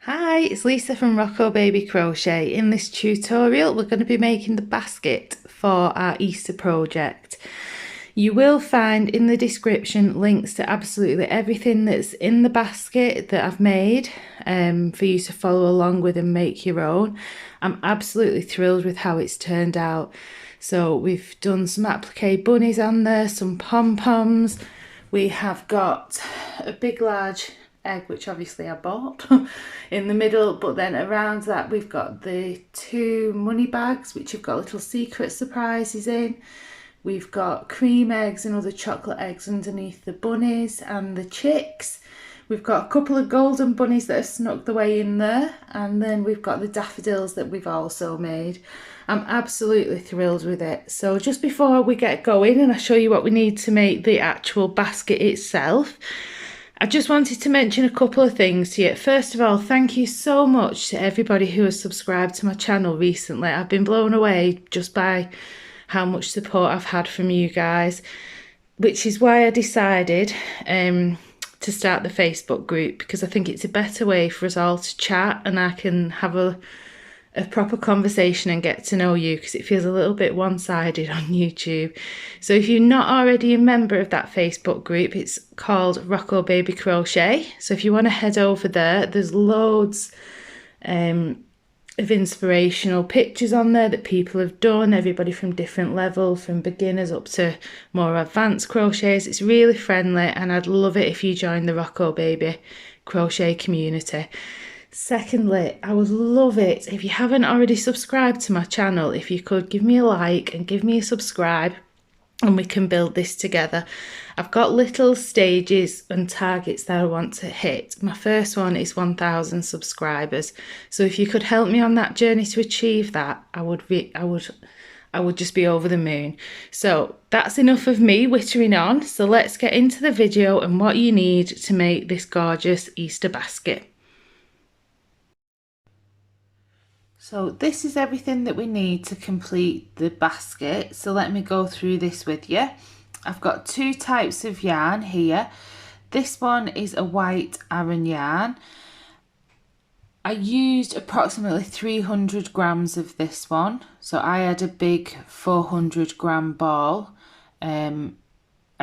Hi, it's Lisa from Rocco Baby Crochet. In this tutorial, we're going to be making the basket for our Easter project. You will find in the description links to absolutely everything that's in the basket that I've made for you to follow along with and make your own. I'm absolutely thrilled with how it's turned out. So we've done some applique bunnies on there, some pom-poms. We have got a big large egg, which obviously I bought in the middle, but then around that we've got the two money bags which have got little secret surprises in. We've got cream eggs and other chocolate eggs underneath the bunnies and the chicks. We've got a couple of golden bunnies that have snuck their way in there, and then we've got the daffodils that we've also made. I'm absolutely thrilled with it. So just before we get going and I show you what we need to make the actual basket itself, I just wanted to mention a couple of things to you. First of all, thank you so much to everybody who has subscribed to my channel recently. I've been blown away just by how much support I've had from you guys, which is why I decided to start the Facebook group, because I think it's a better way for us all to chat and I can have a proper conversation and get to know you, because it feels a little bit one-sided on YouTube. So if you're not already a member of that Facebook group, it's called Rocco Baby Crochet. So if you want to head over there, there's loads of inspirational pictures on there that people have done, everybody from different levels, from beginners up to more advanced crocheters. It's really friendly and I'd love it if you join the Rocco Baby Crochet community. Secondly, I would love it if you haven't already subscribed to my channel, if you could give me a like and give me a subscribe and we can build this together. I've got little stages and targets that I want to hit. My first one is 1,000 subscribers. So if you could help me on that journey to achieve that, I would just be over the moon. So that's enough of me whittering on. So let's get into the video and what you need to make this gorgeous Easter basket. So this is everything that we need to complete the basket. So let me go through this with you. I've got two types of yarn here. This one is a white Aran yarn. I used approximately 300 grams of this one. So I had a big 400 gram ball. I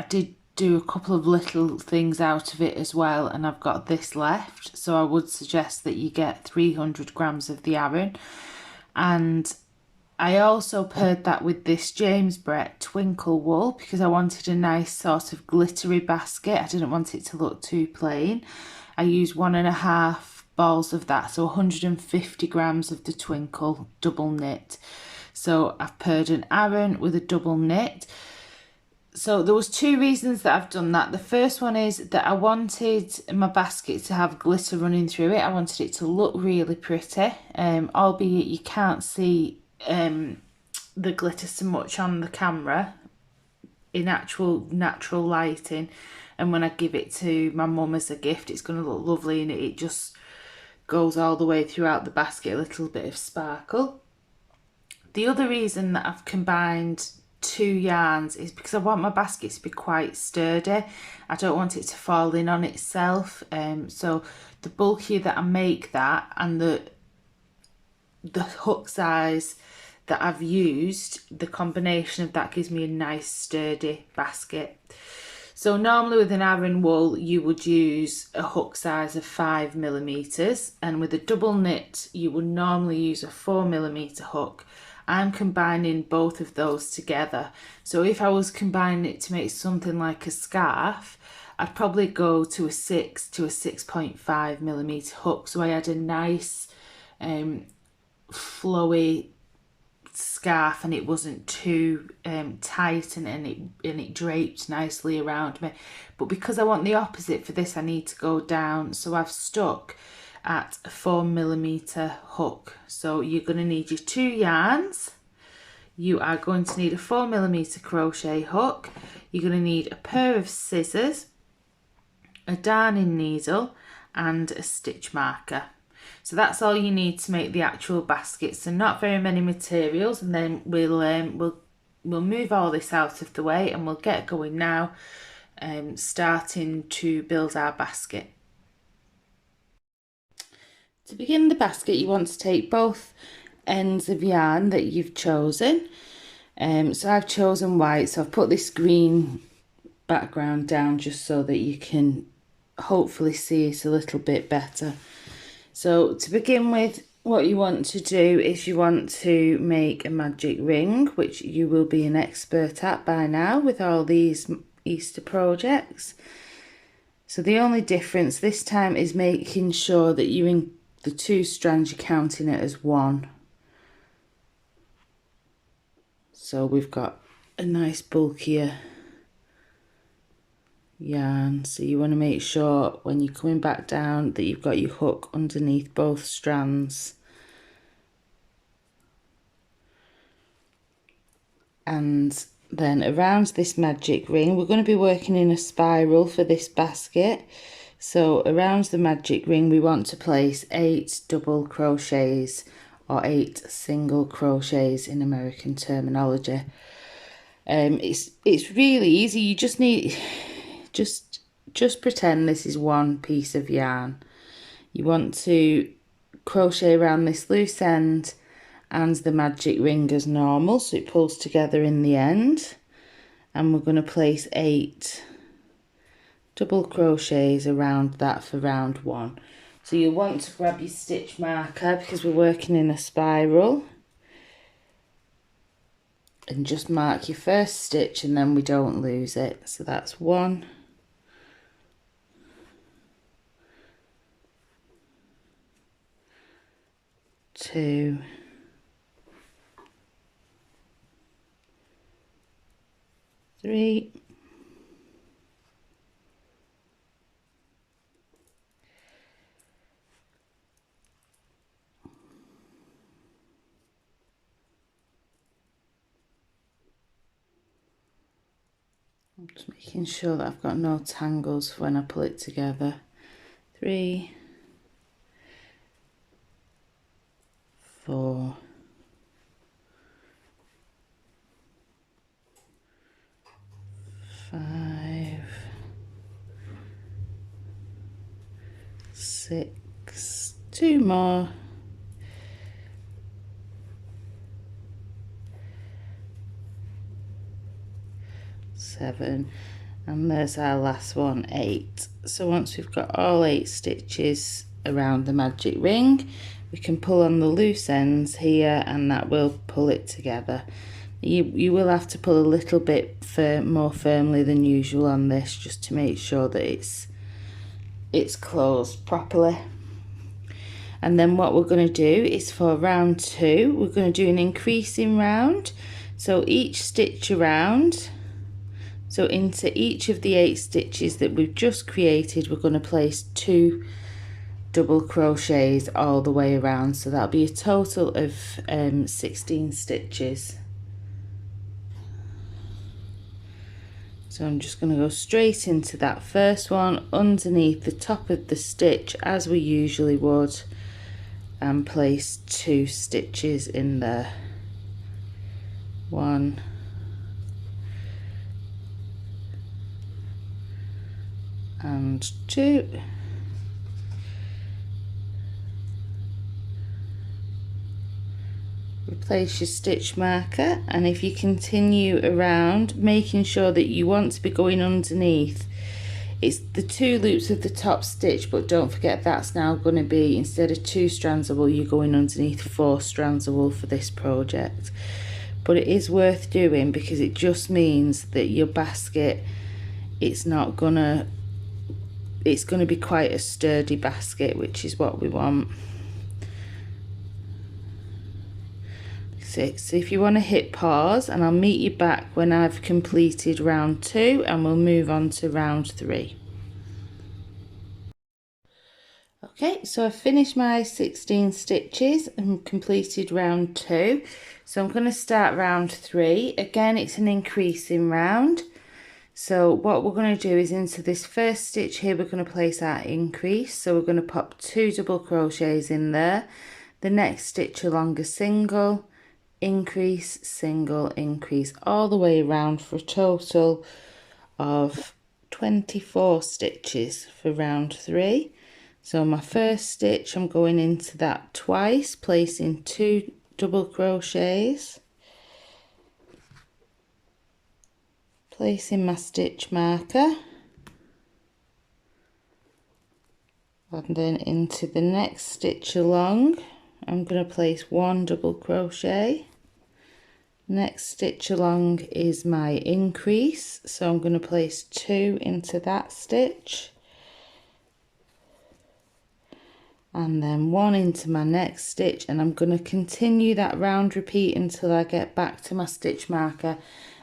did do a couple of little things out of it as well, and I've got this left, so I would suggest that you get 300 grams of the Aran. And I also paired that with this James Brett twinkle wool because I wanted a nice sort of glittery basket. I didn't want it to look too plain. I used 1.5 balls of that, so 150 grams of the twinkle double knit. So I've paired an Aran with a double knit. So there was two reasons that I've done that. The first one is that I wanted my basket to have glitter running through it. I wanted it to look really pretty, albeit you can't see the glitter so much on the camera in actual natural lighting. And when I give it to my mum as a gift, it's going to look lovely, and it just goes all the way throughout the basket, a little bit of sparkle. The other reason that I've combined two yarns is because I want my basket to be quite sturdy. I don't want it to fall in on itself. So the bulkier that I make that, and the hook size that I've used, the combination of that gives me a nice sturdy basket. So normally with an Aran wool you would use a hook size of 5mm, and with a double knit you would normally use a 4mm hook. I'm combining both of those together. So if I was combining it to make something like a scarf, I'd probably go to a 6 to a 6.5mm hook. So I had a nice flowy scarf, and it wasn't too tight, and it draped nicely around me. But because I want the opposite for this, I need to go down. So I've stuck at a 4mm hook. So you're going to need your two yarns. You are going to need a 4mm crochet hook. You're going to need a pair of scissors, a darning needle, and a stitch marker. So that's all you need to make the actual basket. So not very many materials, and then we'll move all this out of the way and we'll get going now, starting to build our basket. To begin the basket, you want to take both ends of yarn that you've chosen. So I've chosen white, so I've put this green background down just so that you can hopefully see it a little bit better. So to begin with, what you want to do is you want to make a magic ring, which you will be an expert at by now with all these Easter projects. So the only difference this time is making sure that you're in the 2 strands, you're counting it as 1. So we've got a nice bulkier yarn, so you want to make sure when you're coming back down that you've got your hook underneath both strands. And then around this magic ring, we're going to be working in a spiral for this basket. So around the magic ring we want to place 8 double crochets, or 8 single crochets in American terminology. It's really easy. You just need just pretend this is one piece of yarn. You want to crochet around this loose end and the magic ring as normal, so it pulls together in the end, and we're going to place 8 double crochets around that for round 1. So you'll want to grab your stitch marker because we're working in a spiral, and just mark your first stitch and then we don't lose it. So that's 1, 2, 3, 'm just making sure that I've got no tangles when I pull it together. 3, 4, 5, 6, 2 more, 7, and there's our last one, 8. So once we've got all 8 stitches around the magic ring, we can pull on the loose ends here and that will pull it together. You will have to pull a little bit more firmly than usual on this, just to make sure that it's closed properly. And then what we're going to do is for round 2, we're going to do an increasing round. So each stitch around, so into each of the 8 stitches that we've just created, we're going to place 2 double crochets all the way around. So that'll be a total of 16 stitches. So I'm just going to go straight into that first one underneath the top of the stitch as we usually would, and place 2 stitches in there. 1, and 2. Replace your stitch marker, and if you continue around, making sure that you want to be going underneath, it's the 2 loops of the top stitch, but don't forget that's now going to be, instead of 2 strands of wool, you're going underneath 4 strands of wool for this project. But it is worth doing because it just means that your basket, it's going to be quite a sturdy basket, which is what we want. So if you want to hit pause, and I'll meet you back when I've completed round 2 and we'll move on to round 3. Okay, so I've finished my 16 stitches and completed round 2. So I'm going to start round 3. Again, it's an increasing round. So what we're going to do is into this first stitch here, we're going to place our increase. So we're going to pop 2 double crochets in there. The next stitch along a single, increase, single, increase, all the way around for a total of 24 stitches for round 3. So my first stitch, I'm going into that twice, placing 2 double crochets, placing my stitch marker, and then into the next stitch along I'm going to place 1 double crochet. Next stitch along is my increase, so I'm going to place 2 into that stitch, and then 1 into my next stitch, and I'm going to continue that round repeat until I get back to my stitch marker,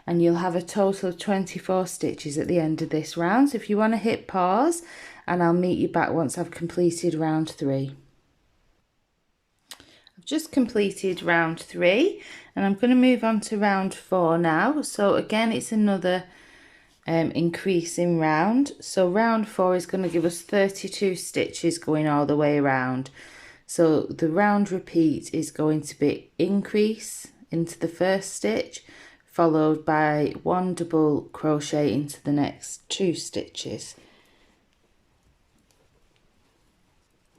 and you'll have a total of 24 stitches at the end of this round. So if you want to hit pause, and I'll meet you back once I've completed round 3. I've just completed round 3 and I'm going to move on to round 4 now. So again, it's another increasing round. So round 4 is going to give us 32 stitches going all the way around. So the round repeat is going to be increase into the first stitch, followed by 1 double crochet into the next 2 stitches.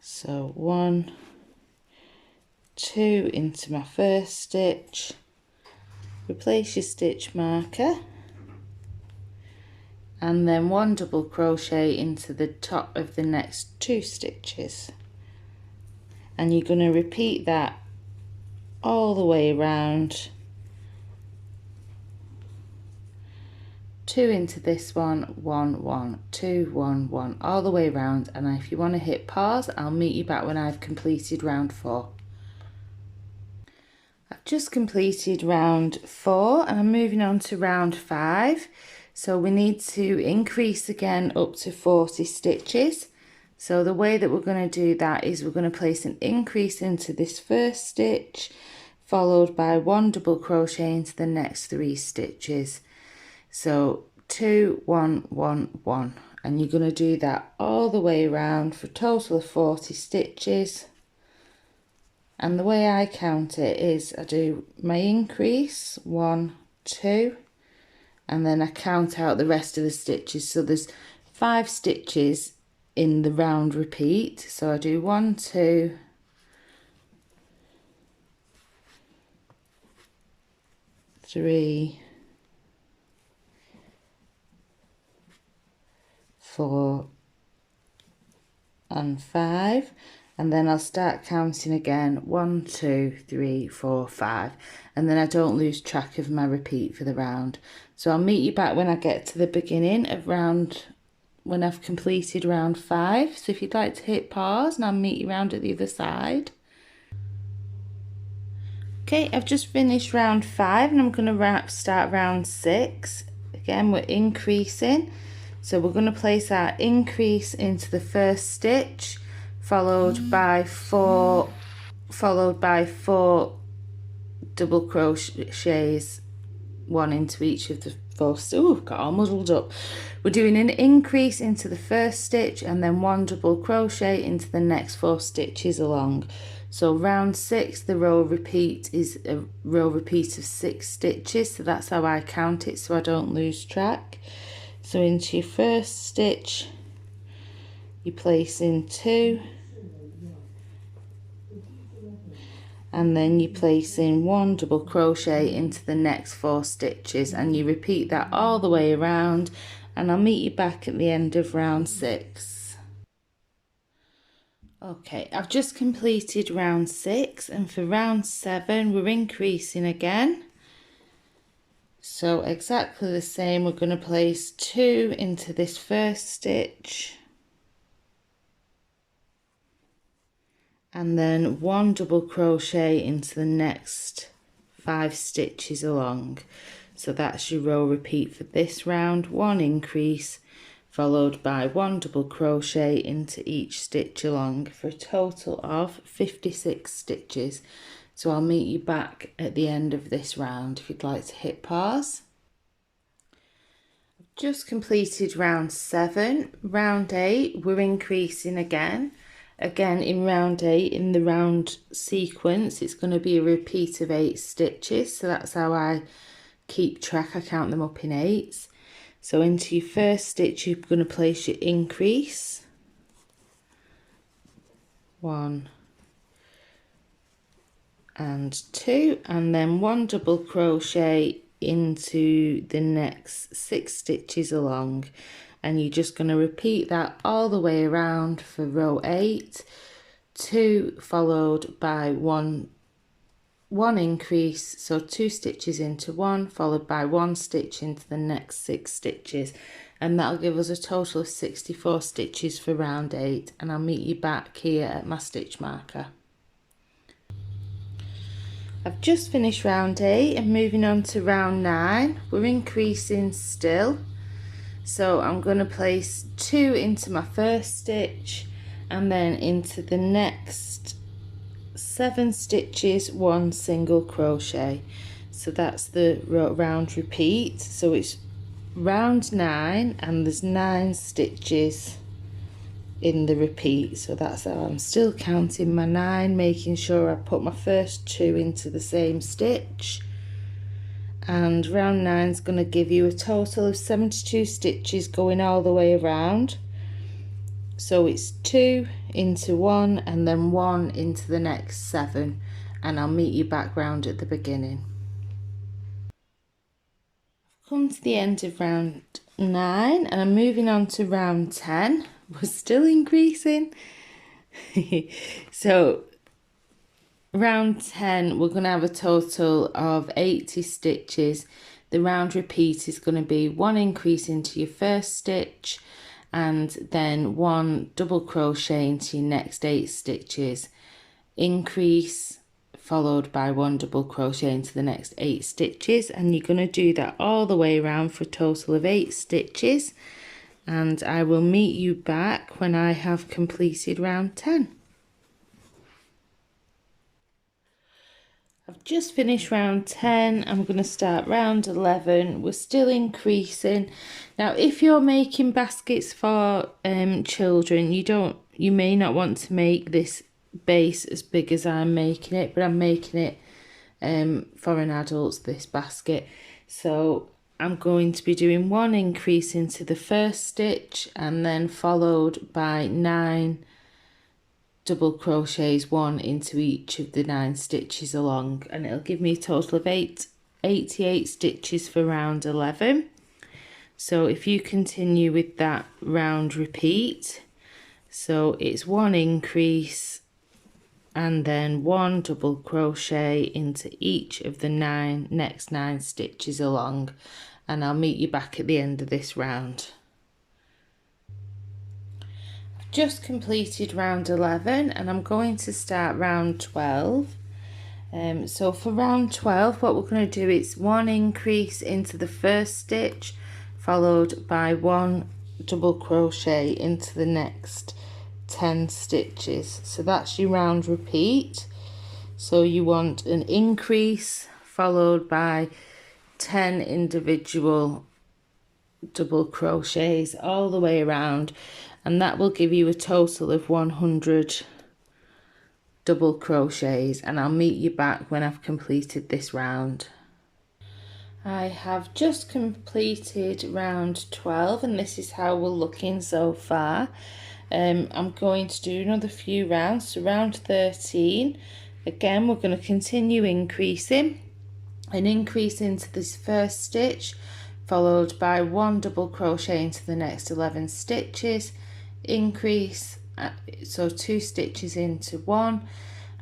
So 1, 2 into my first stitch, replace your stitch marker, and then 1 double crochet into the top of the next 2 stitches, and you're going to repeat that all the way around. 2 into this one, 1, 1, 2, 1, 1, all the way around. And if you want to hit pause, I'll meet you back when I've completed round 4. I've just completed round 4 and I'm moving on to round 5. So we need to increase again up to 40 stitches. So the way that we're going to do that is we're going to place an increase into this first stitch, followed by 1 double crochet into the next 3 stitches. So 2, 1, 1, 1, and you're going to do that all the way around for a total of 40 stitches. And the way I count it is I do my increase 1, 2, and then I count out the rest of the stitches. So there's 5 stitches in the round repeat, so I do 1, 2, 3, 4 and 5, and then I'll start counting again 1, 2, 3, 4, 5, and then I don't lose track of my repeat for the round. So I'll meet you back when I get to the beginning of round, when I've completed round 5. So if you'd like to hit pause, and I'll meet you round at the other side. Okay, I've just finished round 5 and I'm going to start round 6. Again, we're increasing. So we're going to place our increase into the first stitch, followed by 4 double crochets, 1 into each of the 4. Oh, got all muddled up. We're doing an increase into the first stitch and then 1 double crochet into the next 4 stitches along. So round 6, the row repeat is a row repeat of 6 stitches. So that's how I count it, so I don't lose track. So into your first stitch, you place in 2, and then you place in 1 double crochet into the next 4 stitches, and you repeat that all the way around, and I'll meet you back at the end of round 6. Okay, I've just completed round 6, and for round 7 we're increasing again. So exactly the same, we're going to place 2 into this first stitch, and then 1 double crochet into the next 5 stitches along. So that's your row repeat for this round. 1 increase followed by 1 double crochet into each stitch along for a total of 56 stitches. So I'll meet you back at the end of this round if you'd like to hit pause. I've just completed round 7. Round 8, we're increasing again. Again, in round 8, in the round sequence, it's going to be a repeat of 8 stitches. So that's how I keep track. I count them up in 8s. So into your first stitch, you're going to place your increase. 1 and 2, and then 1 double crochet into the next 6 stitches along, and you're just going to repeat that all the way around for row 8, 2 followed by 1 increase, so 2 stitches into 1 followed by 1 stitch into the next 6 stitches, and that'll give us a total of 64 stitches for round 8, and I'll meet you back here at my stitch marker. I've just finished round 8 and moving on to round 9. We're increasing still, so I'm going to place 2 into my first stitch and then into the next 7 stitches 1 single crochet. So that's the round repeat, so it's round 9 and there's 9 stitches in the repeat, so that's how I'm still counting my 9, making sure I put my first 2 into the same stitch, and round 9 is going to give you a total of 72 stitches going all the way around. So it's 2 into 1 and then 1 into the next 7, and I'll meet you back round at the beginning. I've come to the end of round 9 and I'm moving on to round 10. We're still increasing. So round 10 we're going to have a total of 80 stitches. The round repeat is going to be 1 increase into your first stitch and then 1 double crochet into your next 8 stitches, increase followed by 1 double crochet into the next 8 stitches, and you're going to do that all the way around for a total of 8 stitches, and I will meet you back when I have completed round 10. I've just finished round 10. I'm going to start round 11. We're still increasing. Now if you're making baskets for children, you may not want to make this base as big as I'm making it, but I'm making it for an adult, this basket. So I'm going to be doing 1 increase into the first stitch and then followed by 9 double crochets, 1 into each of the 9 stitches along, and it'll give me a total of 88 stitches for round 11. So if you continue with that round repeat, so it's 1 increase and then 1 double crochet into each of the next 9 stitches along, and I'll meet you back at the end of this round. I've just completed round 11 and I'm going to start round 12. So for round 12 what we're going to do is 1 increase into the first stitch followed by 1 double crochet into the next 10 stitches. So that's your round repeat. So you want an increase followed by 10 individual double crochets all the way around, and that will give you a total of 100 double crochets, and I'll meet you back when I've completed this round. I have just completed round 12 and this is how we're looking so far. I'm going to do another few rounds, so round 13 again we're going to continue increasing, an increase into this first stitch followed by 1 double crochet into the next 11 stitches, increase, so 2 stitches into 1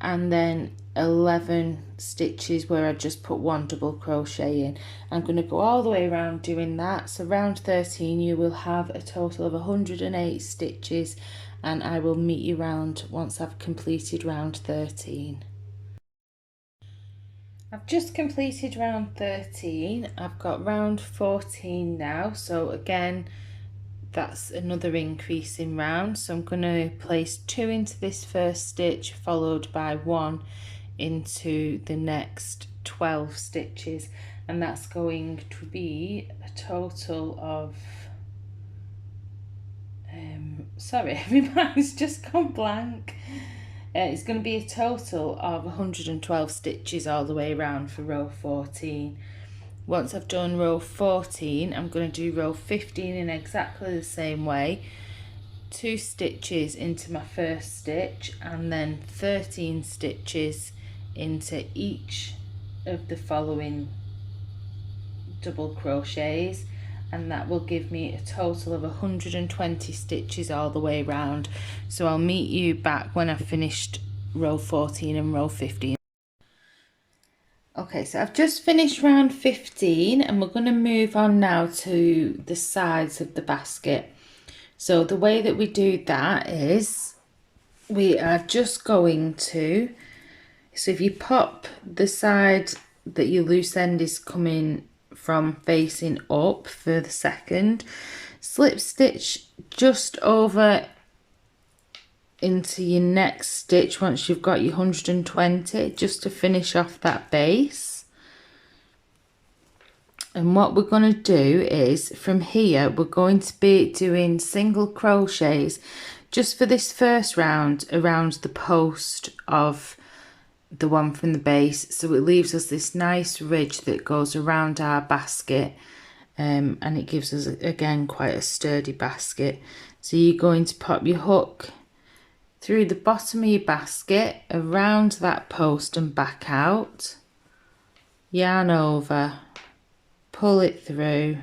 and then 11 stitches where I just put 1 double crochet in. I'm going to go all the way around doing that. So round 13 you will have a total of 108 stitches, and I will meet you round once I've completed round 13. I've just completed round 13. I've got round 14 now, so again that's another increase in round. So I'm going to place 2 into this first stitch followed by 1 into the next 12 stitches, and that's going to be a total of sorry, my mind's just gone blank. It's going to be a total of 112 stitches all the way around for row 14. Once I've done row 14, I'm going to do row 15 in exactly the same way. 2 stitches into my first stitch and then 13 stitches into each of the following double crochets, and that will give me a total of 120 stitches all the way around. So I'll meet you back when I've finished row 14 and row 15. Okay, so I've just finished round 15 and we're going to move on now to the sides of the basket. So the way that we do that is we are just going to, so if you pop the side that your loose end is coming from facing up for the second, slip stitch just over into your next stitch once you've got your 120, just to finish off that base. And what we're going to do is from here we're going to be doing single crochets just for this first round around the post of the one from the base, so it leaves us this nice ridge that goes around our basket, and it gives us again quite a sturdy basket. So you're going to pop your hook through the bottom of your basket, around that post and back out, yarn over, pull it through.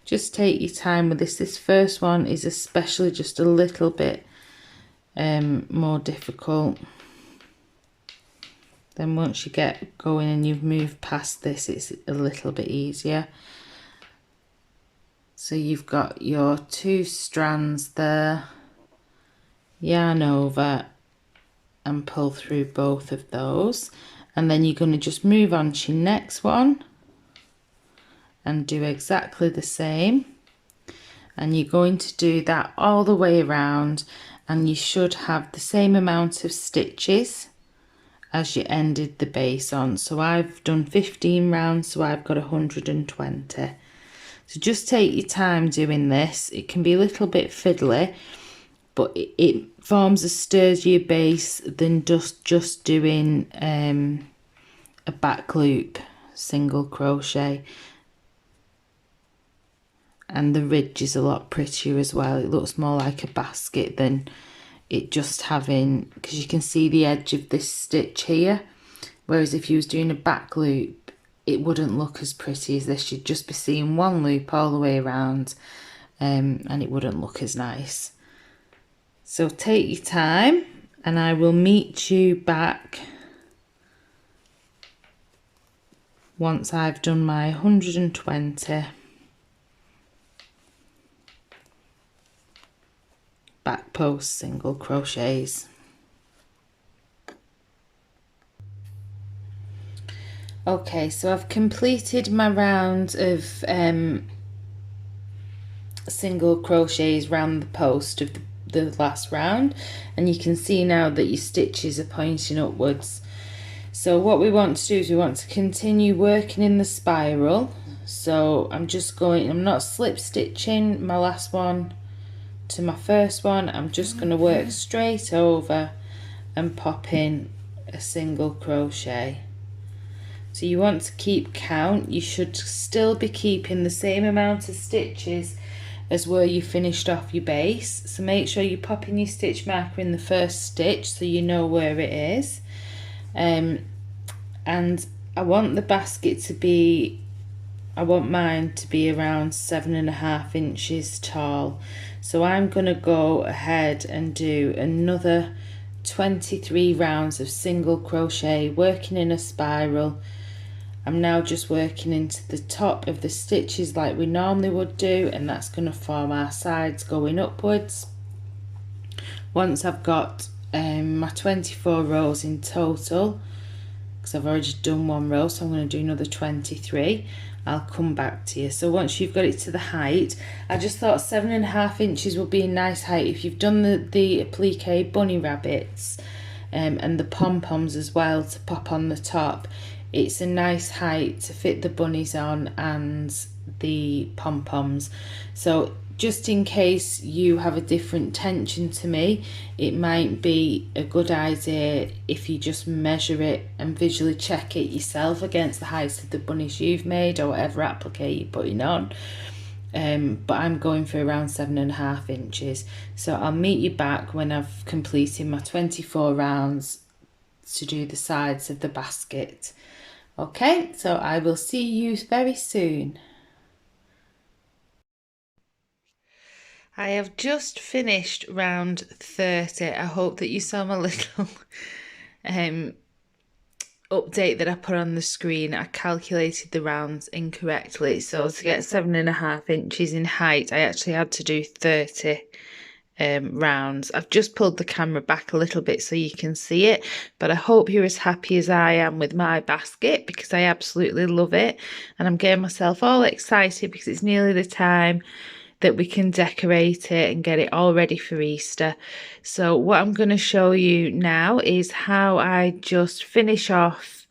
Just take your time with this. This first one is especially just a little bit more difficult. Then once you get going and you've moved past this, it's a little bit easier. So you've got your 2 strands there, yarn over and pull through both of those, and then you're going to just move on to your next one and do exactly the same, and you're going to do that all the way around, and you should have the same amount of stitches as you ended the base on. So I've done 15 rounds, so I've got 120. So just take your time doing this. It can be a little bit fiddly, but it forms a sturdier base than just doing a back loop single crochet. And the ridge is a lot prettier as well. It looks more like a basket than it just having, because you can see the edge of this stitch here, whereas if you was doing a back loop it wouldn't look as pretty as this. You'd just be seeing one loop all the way around, and it wouldn't look as nice. So take your time and I will meet you back once I've done my 120 back post single crochets. Okay, so I've completed my round of single crochets round the post of the last round, and you can see now that your stitches are pointing upwards. So what we want to do is we want to continue working in the spiral. So I'm not slip stitching my last one to my first one. I'm just going to work straight over and pop in a single crochet. So you want to keep count. You should still be keeping the same amount of stitches as where you finished off your base. So make sure you pop in your stitch marker in the first stitch so you know where it is. And I want the basket to be, I want mine to be around 7.5 inches tall. So I'm going to go ahead and do another 23 rounds of single crochet, working in a spiral. I'm now just working into the top of the stitches like we normally would do, and that's going to form our sides going upwards. Once I've got my 24 rows in total, because I've already done one row, so I'm going to do another 23, I'll come back to you. So once you've got it to the height, I just thought 7.5 inches would be a nice height. If you've done the applique bunny rabbits and the pom-poms as well to pop on the top, it's a nice height to fit the bunnies on and the pom-poms. So just in case you have a different tension to me, it might be a good idea if you just measure it and visually check it yourself against the height of the bunnies you've made or whatever applique you're putting on. but I'm going for around 7.5 inches. So I'll meet you back when I've completed my 24 rounds to do the sides of the basket. Okay, so I will see you very soon. I have just finished round 30. I hope that you saw my little update that I put on the screen. I calculated the rounds incorrectly. So to get 7.5 inches in height, I actually had to do 30 rounds. I've just pulled the camera back a little bit so you can see it, but I hope you're as happy as I am with my basket, because I absolutely love it, and I'm getting myself all excited because it's nearly the time that we can decorate it and get it all ready for Easter. So what I'm going to show you now is how I just finish off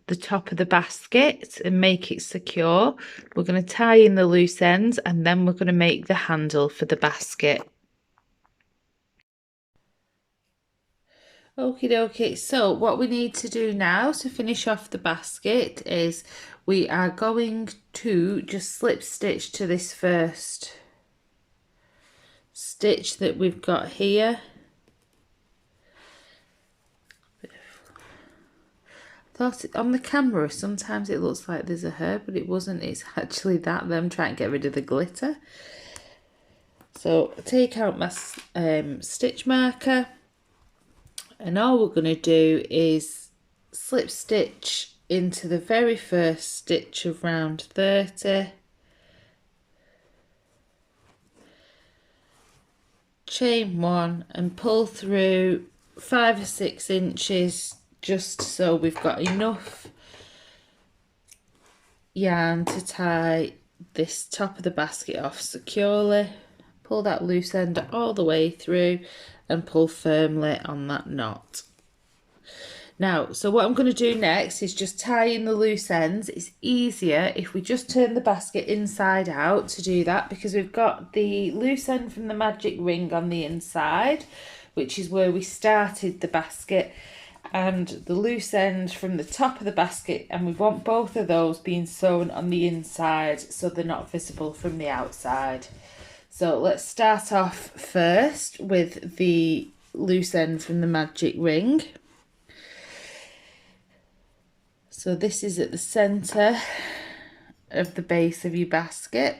the top of the basket and make it secure. We're going to tie in the loose ends, and then we're going to make the handle for the basket. Okie dokie, so what we need to do now to finish off the basket is we are going to just slip stitch to this first stitch that we've got here. Thought on the camera sometimes it looks like there's a hair, but it wasn't. It's actually that. Then I'm trying to get rid of the glitter. So take out my stitch marker, and all we're going to do is slip stitch into the very first stitch of round 30, chain 1 and pull through 5 or 6 inches, just so we've got enough yarn to tie this top of the basket off securely. Pull that loose end all the way through and pull firmly on that knot. Now, so what I'm going to do next is just tie in the loose ends. It's easier if we just turn the basket inside out to do that, because we've got the loose end from the magic ring on the inside, which is where we started the basket, and the loose end from the top of the basket, and we want both of those being sewn on the inside so they're not visible from the outside. So let's start off first with the loose end from the magic ring. So this is at the centre of the base of your basket.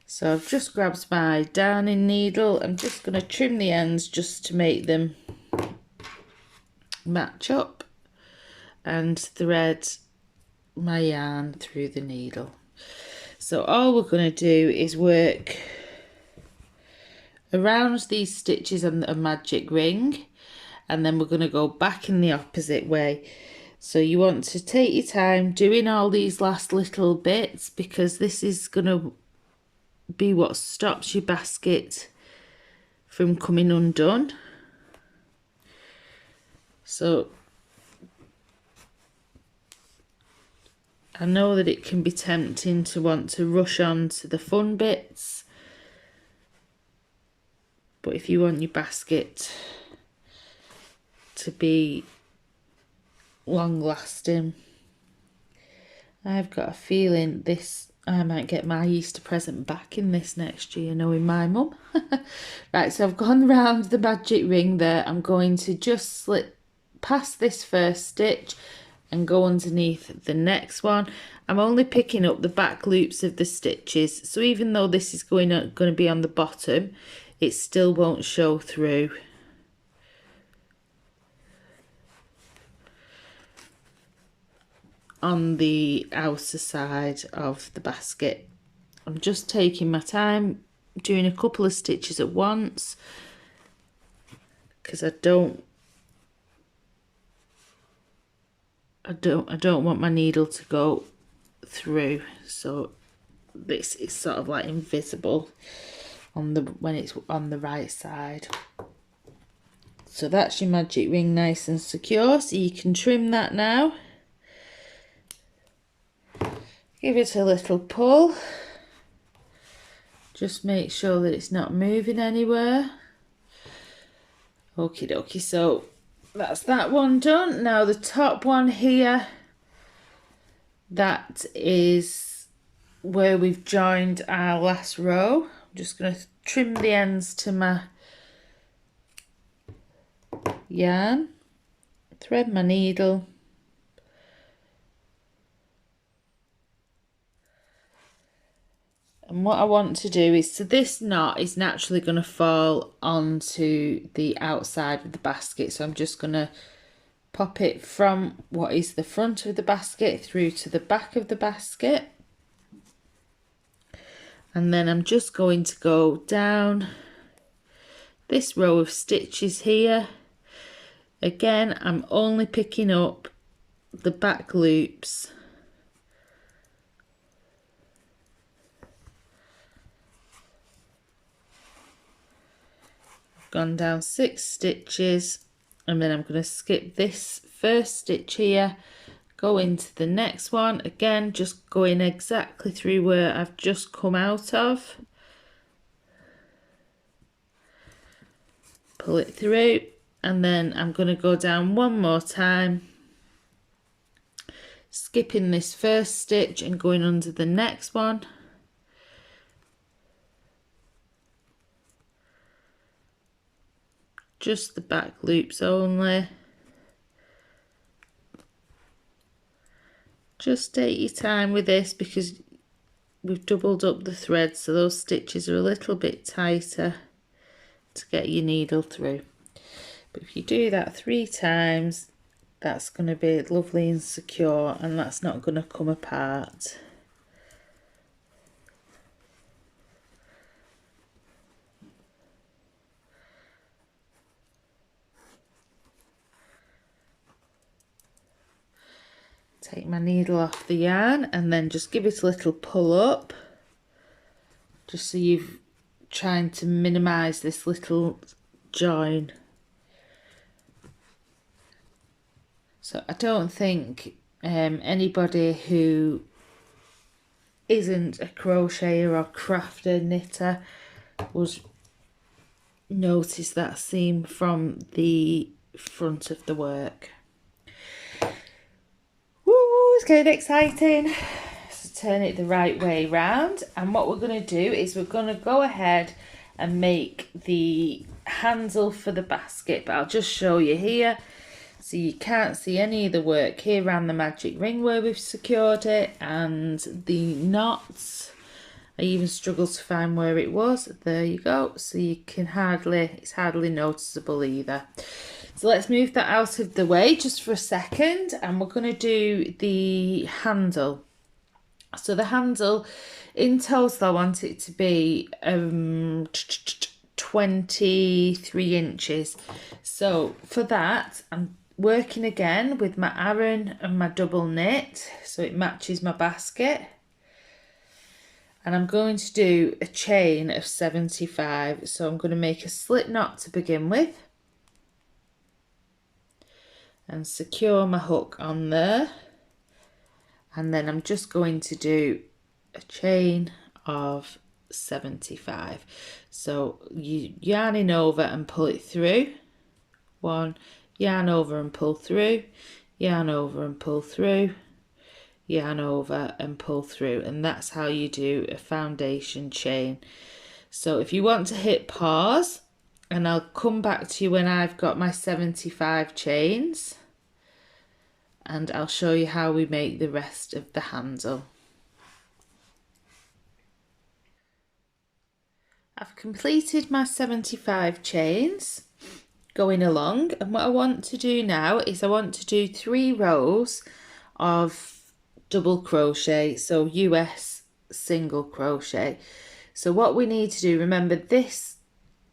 So I've just grabbed my darning needle. I'm just going to trim the ends just to make them match up, and thread my yarn through the needle. So all we're going to do is work around these stitches on a magic ring, and then we're going to go back in the opposite way. So you want to take your time doing all these last little bits, because this is going to be what stops your basket from coming undone. So I know that it can be tempting to want to rush on to the fun bits, but if you want your basket to be long lasting, I've got a feeling I might get my Easter present back in this next year, knowing my mum. Right, so I've gone round the magic ring there. I'm going to just slip past this first stitch and go underneath the next one. I'm only picking up the back loops of the stitches, so even though this is going to be on the bottom, it still won't show through. On the outer side of the basket. I'm just taking my time doing a couple of stitches at once, because I don't want my needle to go through, so this is sort of like invisible on when it's on the right side. So that's your magic ring nice and secure, so you can trim that now. Give it a little pull. Just make sure that it's not moving anywhere. Okie dokie, so that's that one done. Now the top one here, that is where we've joined our last row. I'm just going to trim the ends to my yarn, thread my needle, and what I want to do is, so this knot is naturally going to fall onto the outside of the basket, so I'm just going to pop it from what is the front of the basket through to the back of the basket, and then I'm just going to go down this row of stitches here. Again, I'm only picking up the back loops. I've gone down 6 stitches, and then I'm going to skip this first stitch here, go into the next one, again just going exactly through where I've just come out of, pull it through, and then I'm going to go down one more time, skipping this first stitch and going under the next one, just the back loops only. Just take your time with this because we've doubled up the thread, so those stitches are a little bit tighter to get your needle through. But if you do that 3 times, that's going to be lovely and secure, and that's not going to come apart. Take my needle off the yarn and then just give it a little pull up, just so you're trying to minimise this little join. So I don't think anybody who isn't a crocheter or crafter knitter would notice that seam from the front of the work. It's getting exciting. So turn it the right way round, and what we're going to do is we're going to go ahead and make the handle for the basket, but I'll just show you here so you can't see any of the work here around the magic ring where we've secured it, and the knots I even struggled to find where it was. There you go, so you can it's hardly noticeable either. So let's move that out of the way just for a second, and we're going to do the handle. So the handle, in total I want it to be 23 inches. So for that, I'm working again with my Aran and my double knit, so it matches my basket. And I'm going to do a chain of 75. So I'm going to make a slip knot to begin with, and secure my hook on there, and then I'm just going to do a chain of 75. So you yarn over and pull it through, 1, yarn over and pull through, yarn over and pull through, yarn over and pull through, and that's how you do a foundation chain. So if you want to hit pause, and I'll come back to you when I've got my 75 chains, and I'll show you how we make the rest of the handle. I've completed my 75 chains going along, and what I want to do now is I want to do 3 rows of double crochet, so US single crochet. So what we need to do, remember this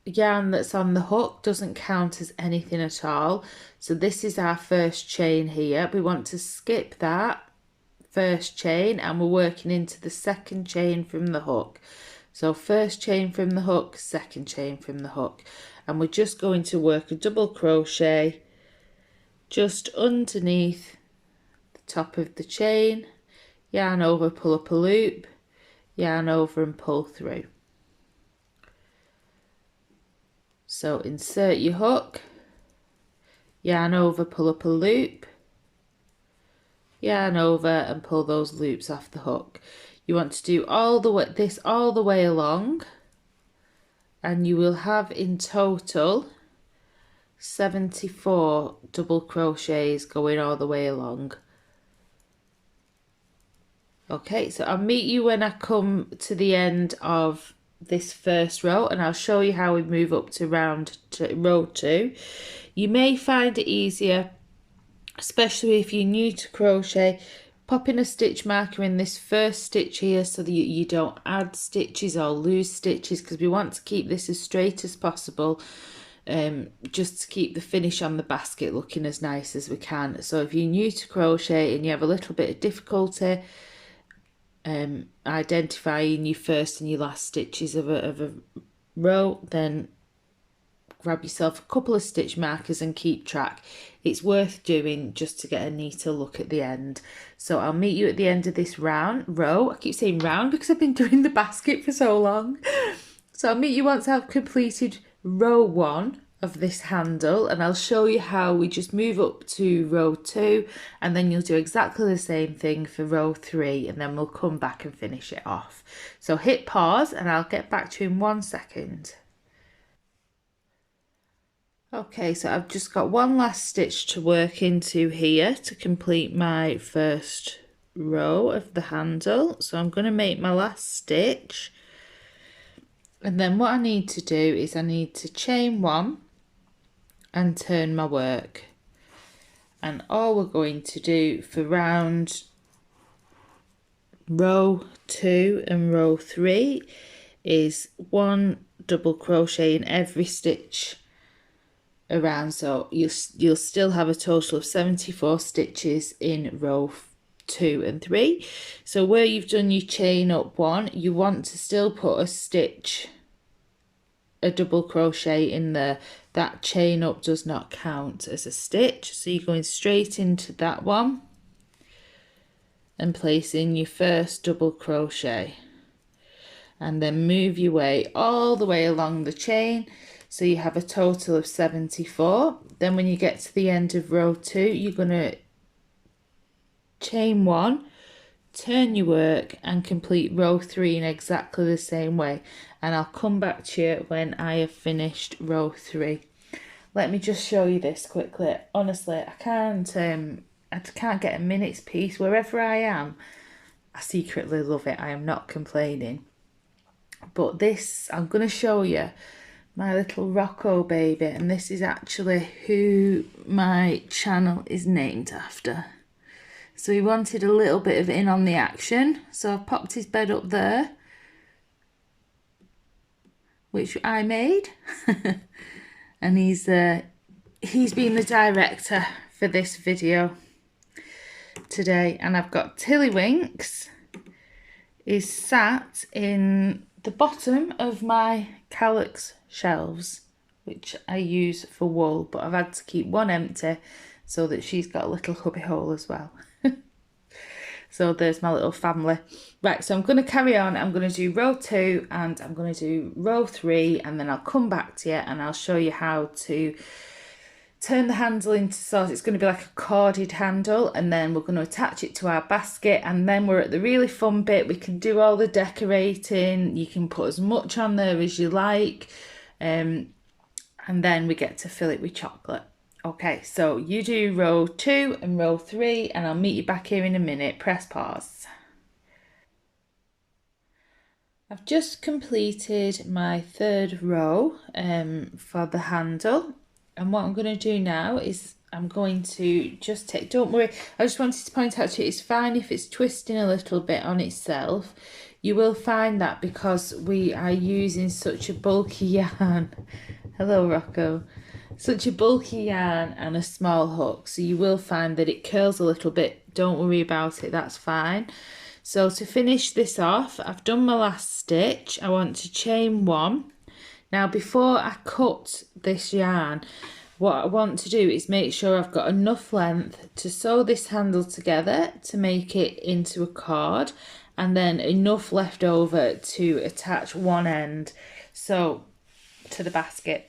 yarn that's on the hook doesn't count as anything at all, so this is our first chain here. We want to skip that first chain and we're working into the second chain from the hook. So first chain from the hook, second chain from the hook, and we're just going to work a double crochet just underneath the top of the chain, yarn over, pull up a loop, yarn over and pull through. So insert your hook, yarn over, pull up a loop, yarn over and pull those loops off the hook. You want to do this all the way along, and you will have in total 74 double crochets going all the way along. Okay, so I'll meet you when I come to the end of this first row, and I'll show you how we move up to row 2. You may find it easier, especially if you're new to crochet, popping a stitch marker in this first stitch here so that you don't add stitches or lose stitches, because we want to keep this as straight as possible, just to keep the finish on the basket looking as nice as we can. So if you're new to crochet and you have a little bit of difficulty identifying your first and your last stitches of a row, then grab yourself a couple of stitch markers and keep track. It's worth doing just to get a neater look at the end. So I'll meet you at the end of this row. I keep saying round because I've been doing the basket for so long. So I'll meet you once I've completed row 1 of this handle, and I'll show you how we just move up to row 2, and then you'll do exactly the same thing for row 3, and then we'll come back and finish it off. So hit pause and I'll get back to you in 1 second. Okay, so I've just got one last stitch to work into here to complete my first row of the handle. So I'm going to make my last stitch, and then what I need to do is I need to chain 1 and turn my work. And all we're going to do for round row 2 and row 3 is 1 double crochet in every stitch around, so you'll still have a total of 74 stitches in row 2 and 3. So where you've done your chain up 1, you want to still put a double crochet in there. That chain up does not count as a stitch, so you're going straight into that one and placing your first double crochet, and then move your way all the way along the chain. So you have a total of 74. Then when you get to the end of row 2, you're going to chain 1, turn your work and complete row 3 in exactly the same way. And I'll come back to you when I have finished row 3. Let me just show you this quickly. Honestly, I can't get a minute's peace. Wherever I am, I secretly love it. I am not complaining. But this, I'm going to show you my little Rocco baby, and this is actually who my channel is named after. So he wanted a little bit of in on the action, so I've popped his bed up there, which I made. And he's been the director for this video today. And I've got Tillywinks is sat in the bottom of my Calyx shelves, which I use for wool, but I've had to keep one empty so that she's got a little cubby hole as well. So there's my little family. Right, so I'm going to carry on. I'm going to do row 2 and I'm going to do row 3, and then I'll come back to you and I'll show you how to turn the handle into sort. It's going to be like a corded handle, and then we're going to attach it to our basket, and then we're at the really fun bit. We can do all the decorating. You can put as much on there as you like, and then we get to fill it with chocolate. Okay, so you do row 2 and row 3, and I'll meet you back here in a minute. Press pause. I've just completed my 3rd row for the handle, and what I'm going to do now is I'm going to just take, don't worry, I just wanted to point out to you, it's fine if it's twisting a little bit on itself. You will find that because we are using such a bulky yarn. Hello, Rocco. Such a bulky yarn and a small hook, so you will find that it curls a little bit. Don't worry about it, that's fine. So to finish this off, I've done my last stitch. I want to chain 1. Now before I cut this yarn, what I want to do is make sure I've got enough length to sew this handle together to make it into a cord, and then enough left over to attach one end to the basket.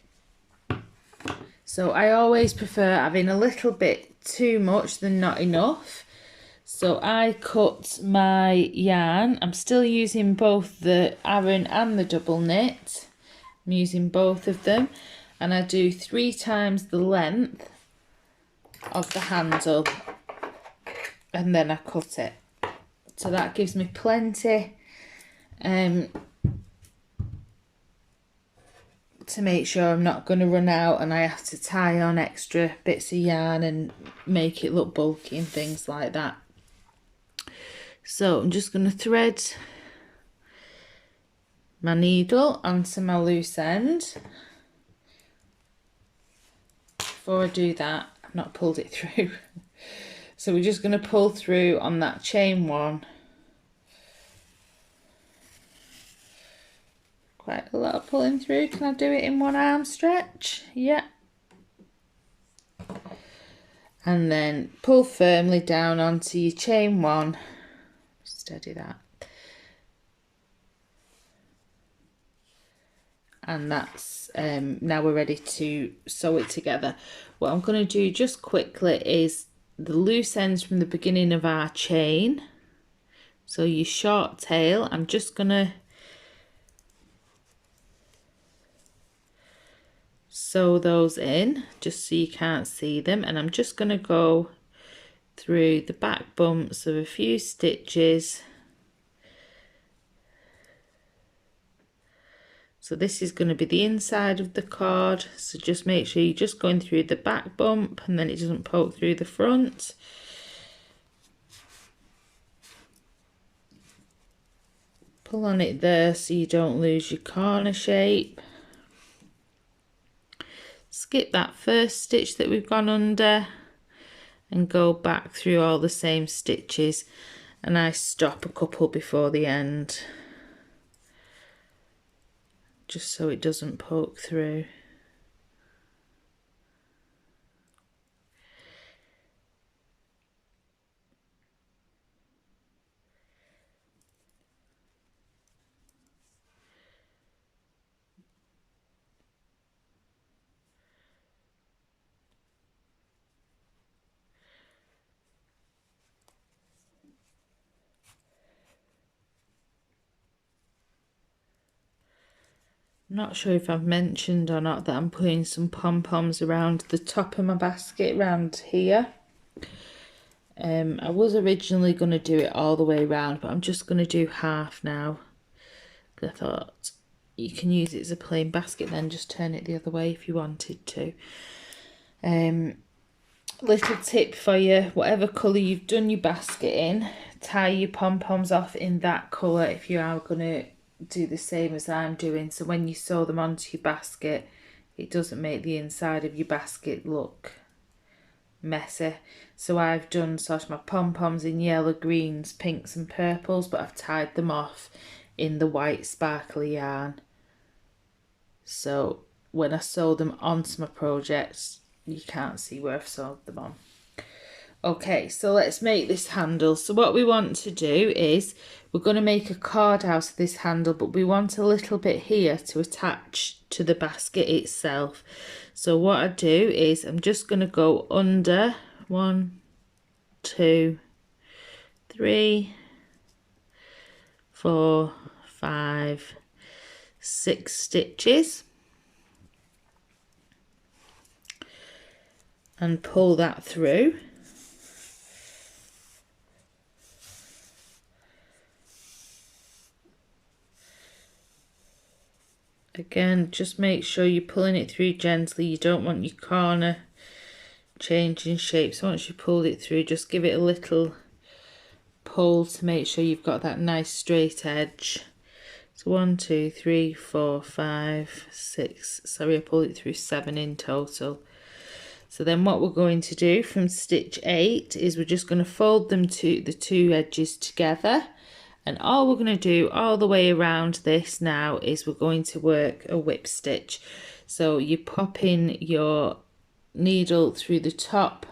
So I always prefer having a little bit too much than not enough. So I cut my yarn. I'm still using both the Aran and the double knit. I'm using both of them, and I do 3 times the length of the handle, and then I cut it. So that gives me plenty to make sure I'm not going to run out and I have to tie on extra bits of yarn and make it look bulky and things like that. So I'm just going to thread my needle onto my loose end. Before I do that, I've not pulled it through. So we're just going to pull through on that chain one. Quite a lot of pulling through. Can I do it in one arm stretch? Yeah. And then pull firmly down onto your chain one. Steady that. And that's now we're ready to sew it together. What I'm going to do just quickly is the loose ends from the beginning of our chain. So your short tail, I'm just going to sew those in just so you can't see them, and I'm just going to go through the back bumps of a few stitches. So this is going to be the inside of the cord, so just make sure you're just going through the back bump and then it doesn't poke through the front. Pull on it there so you don't lose your corner shape. Skip that first stitch that we've gone under and go back through all the same stitches, and I stop a couple before the end just so it doesn't poke through. I'm not sure if I've mentioned or not that I'm putting some pom-poms around the top of my basket, around here. I was originally going to do it all the way around, but I'm just going to do half now. I thought you can use it as a plain basket, then just turn it the other way if you wanted to. Little tip for you, whatever colour you've done your basket in, tie your pom-poms off in that colour if you are going to do the same as I'm doing, so when you sew them onto your basket it doesn't make the inside of your basket look messy. So I've done sort of my pom-poms in yellow, greens, pinks and purples, but I've tied them off in the white sparkly yarn, so when I sew them onto my projects you can't see where I've sewed them on. Okay, so let's make this handle. So what we want to do is we're going to make a cord out of this handle, but we want a little bit here to attach to the basket itself. So what I do is I'm just going to go under 1, 2, 3, 4, 5, 6 stitches and pull that through. Again, just make sure you're pulling it through gently. You don't want your corner changing shape. So once you pulled it through, just give it a little pull to make sure you've got that nice straight edge. So 1, 2, 3, 4, 5, 6. Sorry, I pulled it through 7 in total. So then what we're going to do from stitch 8 is we're just going to fold them to the 2 edges together. And all we're going to do all the way around this now is we're going to work a whip stitch. So you pop in your needle through the top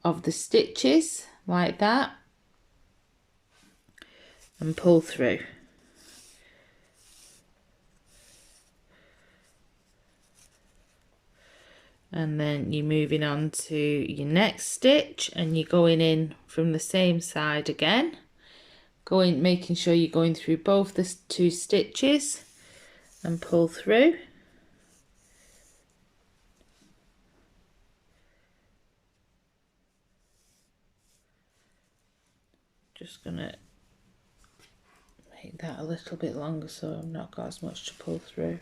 of the stitches like that and pull through. and then you're moving on to your next stitch and you're going in from the same side again, making sure you're going through both the two stitches and pull through. Just gonna make that a little bit longer so I've not got as much to pull through.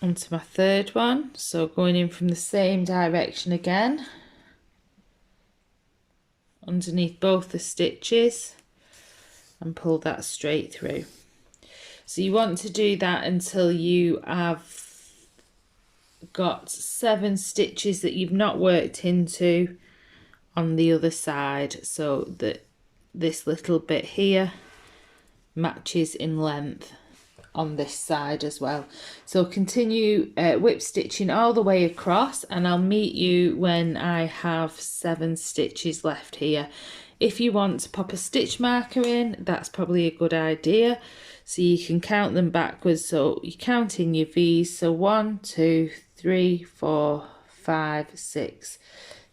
Onto my third one, so going in from the same direction again, underneath both the stitches, and pull that straight through. So you want to do that until you have got 7 stitches that you've not worked into on the other side, so that this little bit here matches in length on this side as well. So continue whip stitching all the way across, and I'll meet you when I have 7 stitches left here. If you want to pop a stitch marker in, that's probably a good idea, so you can count them backwards. So you count in your V's, so 1 2 3 4 5 6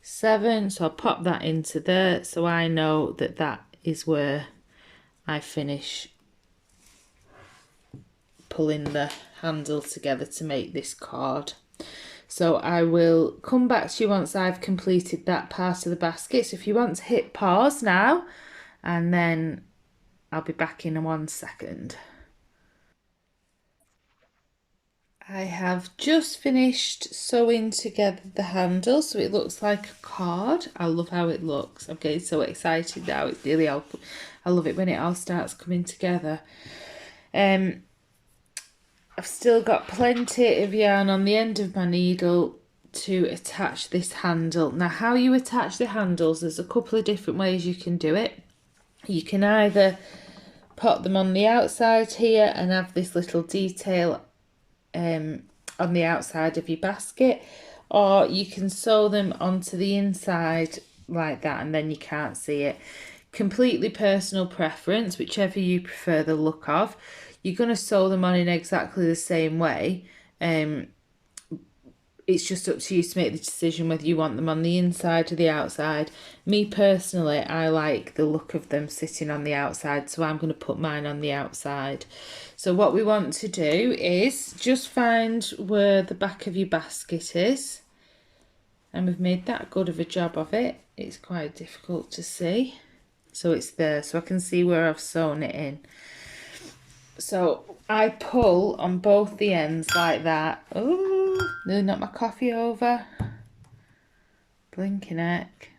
7. So I'll pop that into there so I know that that is where I finish pulling the handle together to make this card. So I will come back to you once I've completed that part of the basket. So if you want to hit pause now, and then I'll be back in 1 second. I have just finished sewing together the handle so it looks like a card. I love how it looks. I'm getting so excited now. It's really, I love it when it all starts coming together. I've still got plenty of yarn on the end of my needle to attach this handle. Now, how you attach the handles, there's a couple of different ways you can do it. You can either put them on the outside here and have this little detail on the outside of your basket, or you can sew them onto the inside like that and then you can't see it. Completely personal preference, whichever you prefer the look of. You're going to sew them on in exactly the same way. It's just up to you to make the decision whether you want them on the inside or the outside. Me personally, I like the look of them sitting on the outside, so I'm going to put mine on the outside. So what we want to do is just find where the back of your basket is. And we've made that good of a job of it. It's quite difficult to see. So it's there, so I can see where I've sewn it in. So I pull on both the ends like that. Oh, nearly knocked my coffee over. Blinking heck.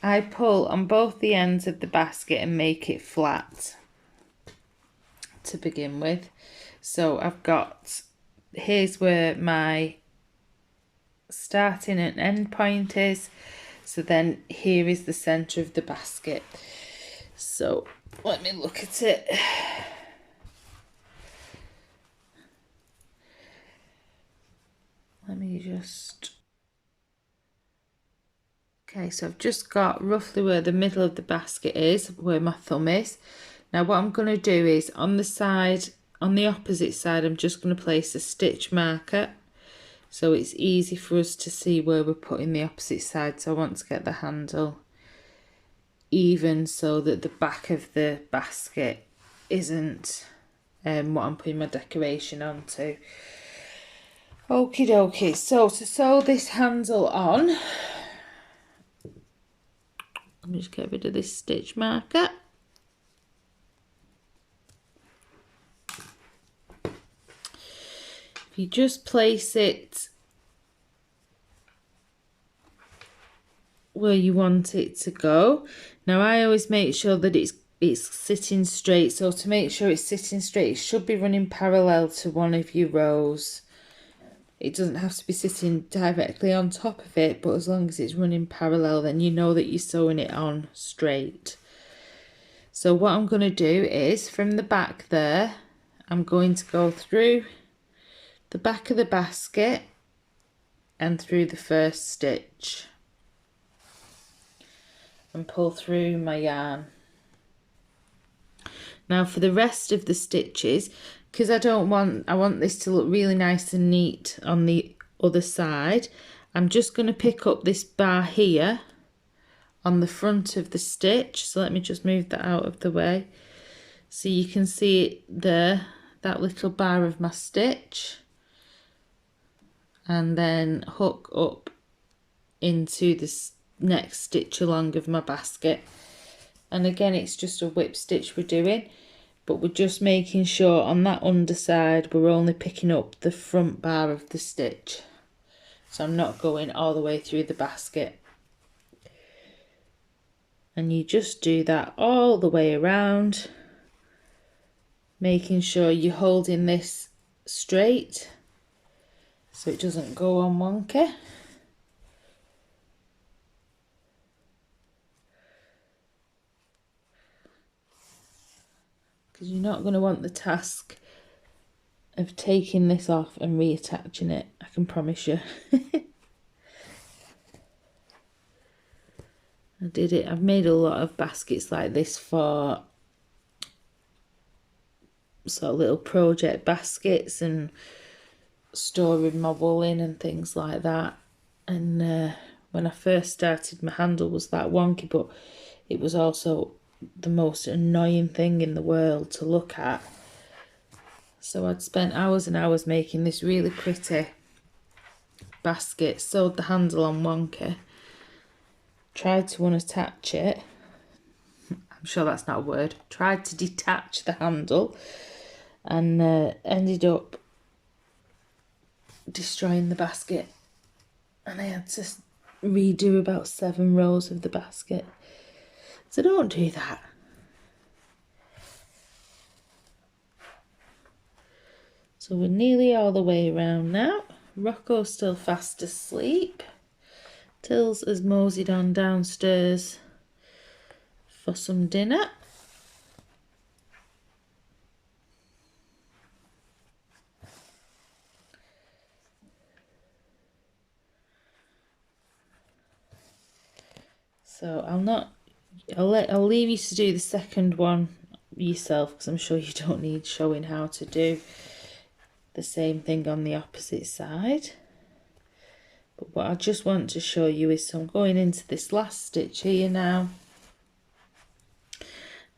I pull on both the ends of the basket and make it flat to begin with. So I've got, here's where my starting and end point is. So then here is the centre of the basket. So let me look at it. Let me just... Okay, so I've just got roughly where the middle of the basket is, where my thumb is. Now what I'm going to do is on the side, on the opposite side, I'm just going to place a stitch marker. So it's easy for us to see where we're putting the opposite side. So I want to get the handle even so that the back of the basket isn't what I'm putting my decoration onto. Okie dokie, so to sew this handle on, let me just get rid of this stitch marker. If you just place it where you want it to go. Now I always make sure that it's sitting straight, so to make sure it's sitting straight, it should be running parallel to one of your rows. It doesn't have to be sitting directly on top of it, but as long as it's running parallel, then you know that you're sewing it on straight. So what I'm going to do is, from the back there, I'm going to go through the back of the basket and through the first stitch and pull through my yarn. Now for the rest of the stitches, because I want this to look really nice and neat on the other side, I'm just going to pick up this bar here on the front of the stitch. So let me just move that out of the way so you can see it there, that little bar of my stitch, and then hook up into this next stitch along of my basket. And again, it's just a whip stitch we're doing, but we're just making sure on that underside we're only picking up the front bar of the stitch, so I'm not going all the way through the basket. And you just do that all the way around, making sure you're holding this straight so it doesn't go on wonky. Because you're not going to want the task of taking this off and reattaching it, I can promise you. I've made a lot of baskets like this for sort of little project baskets and storing my wool in and things like that. And when I first started, my handle was that wonky, but it was also the most annoying thing in the world to look at. So I'd spent hours and hours making this really pretty basket, sewed the handle on wonky, tried to unattach it, I'm sure that's not a word, tried to detach the handle, and ended up destroying the basket, and I had to redo about 7 rows of the basket. So don't do that. So we're nearly all the way around now. Rocco's still fast asleep. Tills has moseyed on downstairs for some dinner. So I'll leave you to do the second one yourself, because I'm sure you don't need showing how to do the same thing on the opposite side. But what I just want to show you is, so I'm going into this last stitch here now,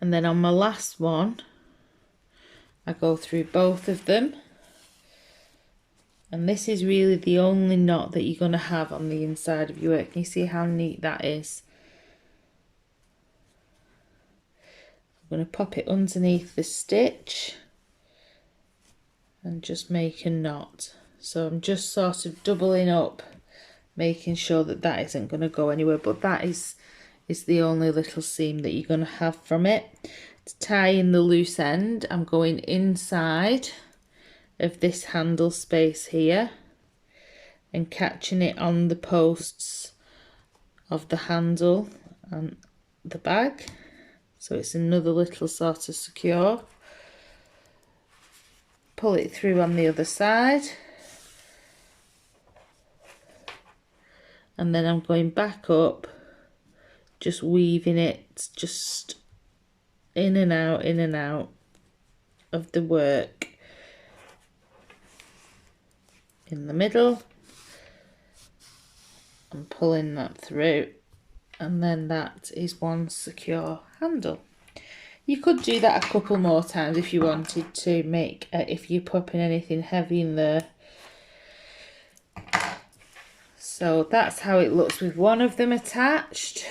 and then on my last one I go through both of them, and this is really the only knot that you're going to have on the inside of your work. Can you see how neat that is? I'm going to pop it underneath the stitch and just make a knot. So I'm just sort of doubling up, making sure that that isn't going to go anywhere, but that is the only little seam that you're going to have from it. To tie in the loose end, I'm going inside of this handle space here and catching it on the posts of the handle and the bag, so it's another little sort of secure. Pull it through on the other side, and then I'm going back up, just weaving it just in and out of the work in the middle, and pulling that through, and then that is one secure handle. You could do that a couple more times if you wanted to make, if you're popping anything heavy in there. So that's how it looks with one of them attached,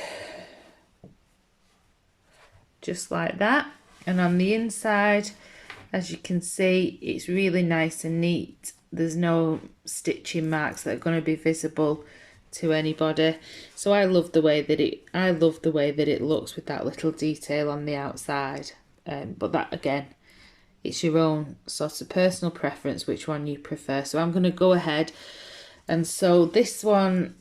just like that. And on the inside, as you can see, it's really nice and neat. There's no stitching marks that are going to be visible to anybody. So I love the way that it looks with that little detail on the outside. But that, again, it's your own sort of personal preference which one you prefer. So I'm going to go ahead and sew this one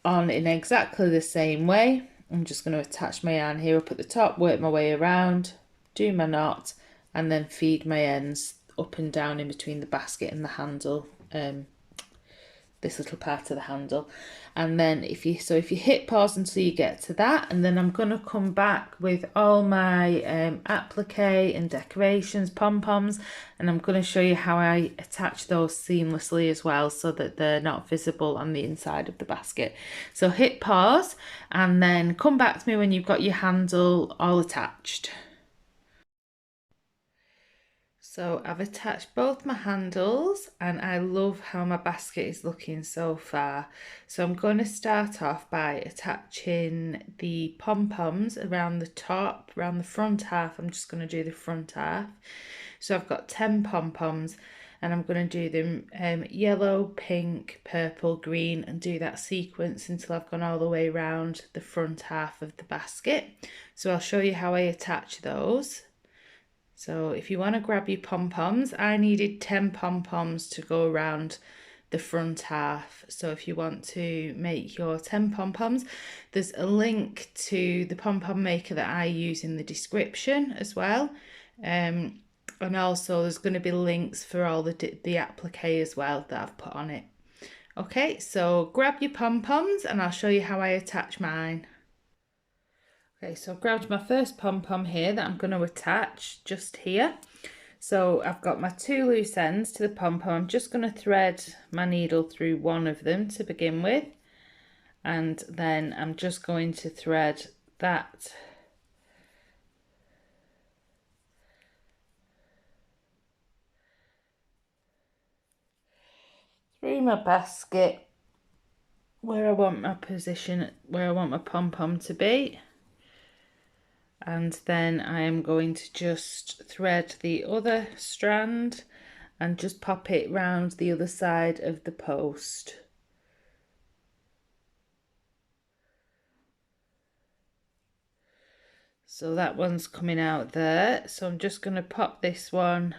on in exactly the same way. I'm just going to attach my yarn here up at the top, work my way around, do my knot, and then feed my ends up and down in between the basket and the handle this little part of the handle. And then if you hit pause until you get to that, and then I'm going to come back with all my applique and decorations, pom-poms, and I'm going to show you how I attach those seamlessly as well, so that they're not visible on the inside of the basket. So hit pause and then come back to me when you've got your handle all attached. So I've attached both my handles and I love how my basket is looking so far. So I'm going to start off by attaching the pom-poms around the top, around the front half. I'm just going to do the front half. So I've got 10 pom-poms and I'm going to do them yellow, pink, purple, green, and do that sequence until I've gone all the way around the front half of the basket. So I'll show you how I attach those. So if you want to grab your pom-poms, I needed 10 pom-poms to go around the front half. So if you want to make your 10 pom-poms, there's a link to the pom-pom maker that I use in the description as well. And also there's going to be links for all the applique as well that I've put on it. Okay, so grab your pom-poms and I'll show you how I attach mine. Okay, so I've grabbed my first pom-pom here that I'm going to attach just here. So I've got my 2 loose ends to the pom-pom. I'm just going to thread my needle through one of them to begin with. And then I'm just going to thread that through my basket where I want my position, where I want my pom-pom to be. And then I am going to just thread the other strand and just pop it round the other side of the post. So that one's coming out there. So I'm just going to pop this one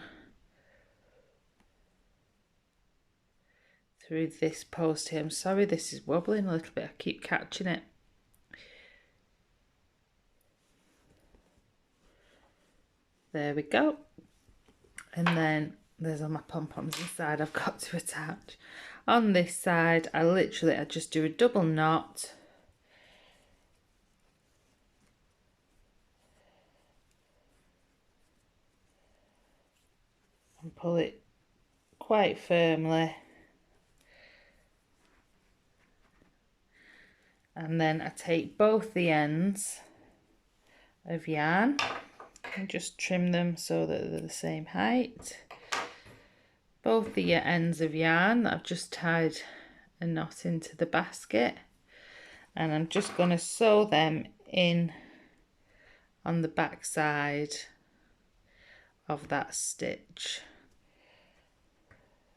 through this post here. I'm sorry, this is wobbling a little bit. I keep catching it. There we go. And then there's all my pom-poms inside I've got to attach. On this side, I just do a double knot. And pull it quite firmly. And then I take both the ends of yarn and just trim them so that they're the same height. Both the ends of yarn that I've just tied a knot into the basket, and I'm just going to sew them in on the back side of that stitch.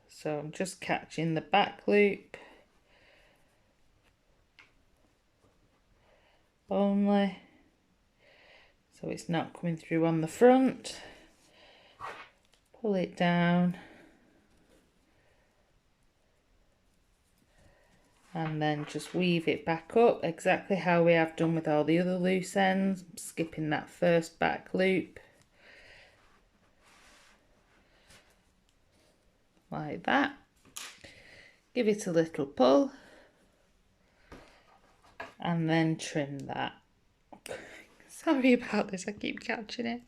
So I'm just catching the back loop only, so it's not coming through on the front. Pull it down and then just weave it back up exactly how we have done with all the other loose ends. I'm skipping that first back loop like that. Give it a little pull and then trim that. Sorry about this, I keep catching it.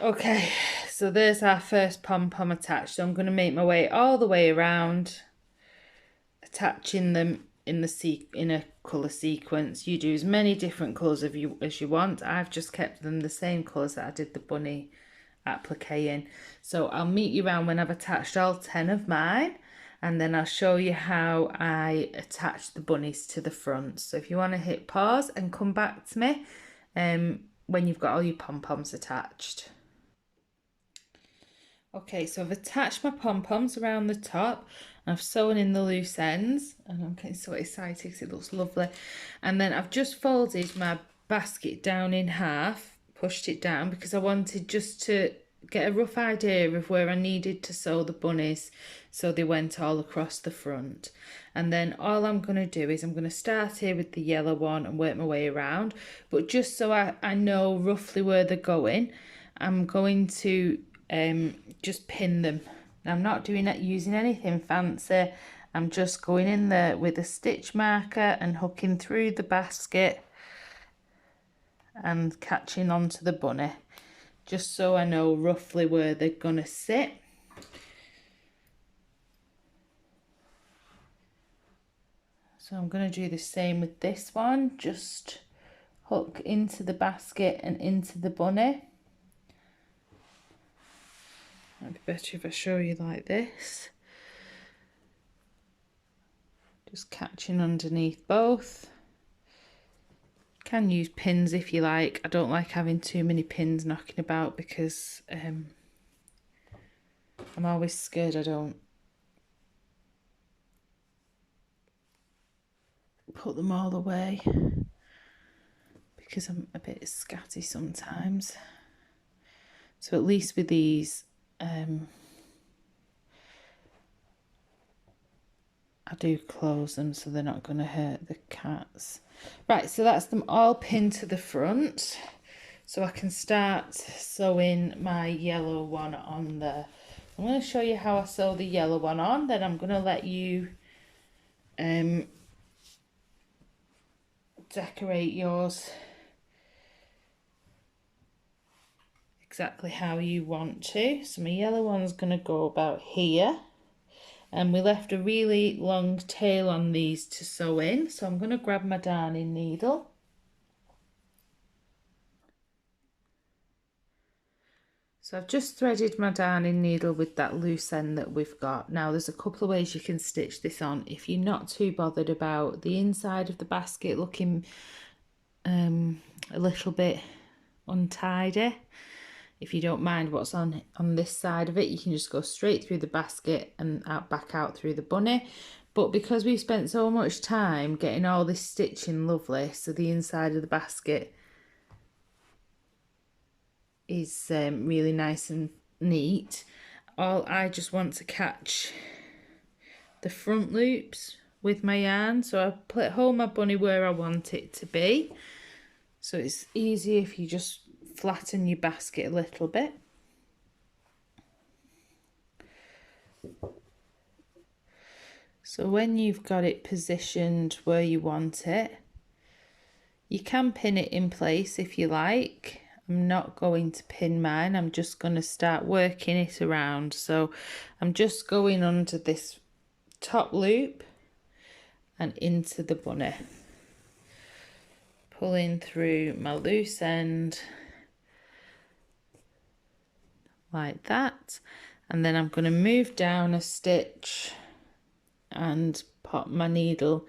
Okay, so there's our first pom-pom attached. So I'm going to make my way all the way around, attaching them in a colour sequence. You do as many different colours as you want. I've just kept them the same colours that I did the bunny applique in. So I'll meet you around when I've attached all 10 of mine, and then I'll show you how I attach the bunnies to the front. So if you want to hit pause and come back to me when you've got all your pom-poms attached. Okay, so I've attached my pom-poms around the top. I've sewn in the loose ends and I'm getting so excited because it looks lovely. And then I've just folded my basket down in half, pushed it down because I wanted just to get a rough idea of where I needed to sew the bunnies so they went all across the front. And then all I'm going to do is I'm going to start here with the yellow one and work my way around, but just so I know roughly where they're going, I'm going to just pin them Now, I'm not using anything fancy. I'm just going in there with a stitch marker and hooking through the basket and catching onto the bunny, just so I know roughly where they're gonna sit. So I'm going to do the same with this one, just hook into the basket and into the bunny. It'd be better if I show you like this. Just catching underneath both. You can use pins if you like. I don't like having too many pins knocking about because I'm always scared I don't put them all away, because I'm a bit scatty sometimes. So at least with these, I do close them so they're not going to hurt the cats. Right, so that's them all pinned to the front. So I can start sewing my yellow one on there. I'm going to show you how I sew the yellow one on, then I'm going to let you decorate yours exactly how you want to. So my yellow one's going to go about here, and we left a really long tail on these to sew in, so I'm going to grab my darning needle. So I've just threaded my darning needle with that loose end that we've got. Now there's a couple of ways you can stitch this on if you're not too bothered about the inside of the basket looking a little bit untidy. If you don't mind what's on this side of it, you can just go straight through the basket and back out through the bunny. But because we've spent so much time getting all this stitching lovely, so the inside of the basket is really nice and neat, I just want to catch the front loops with my yarn. So I hold my bunny where I want it to be. So it's easy if you just flatten your basket a little bit. So when you've got it positioned where you want it, you can pin it in place if you like. I'm not going to pin mine, I'm just going to start working it around. So I'm just going under this top loop and into the bunny, pulling through my loose end like that, and then I'm going to move down a stitch and pop my needle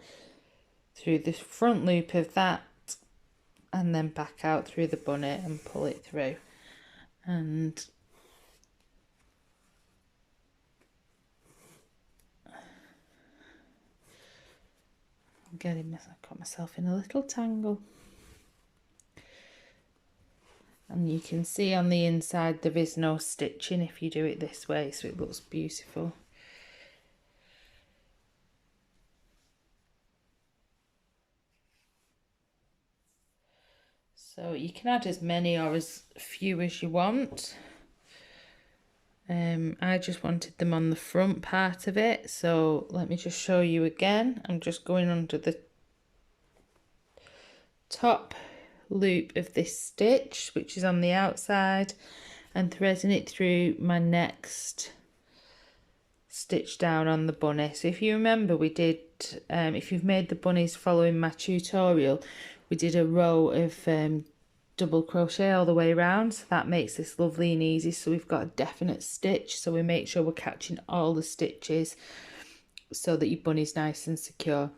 through the front loop of that, and then back out through the bunny and pull it through. And I got myself in a little tangle. And you can see on the inside there is no stitching if you do it this way, so it looks beautiful. So you can add as many or as few as you want. I just wanted them on the front part of it, so let me just show you again. I'm just going under the top loop of this stitch, which is on the outside, and threading it through my next stitch down on the bunny. So if you remember, we did, if you've made the bunnies following my tutorial, we did a row of double crochet all the way around, so that makes this lovely and easy. So we've got a definite stitch, so we make sure we're catching all the stitches so that your bunny's nice and secure.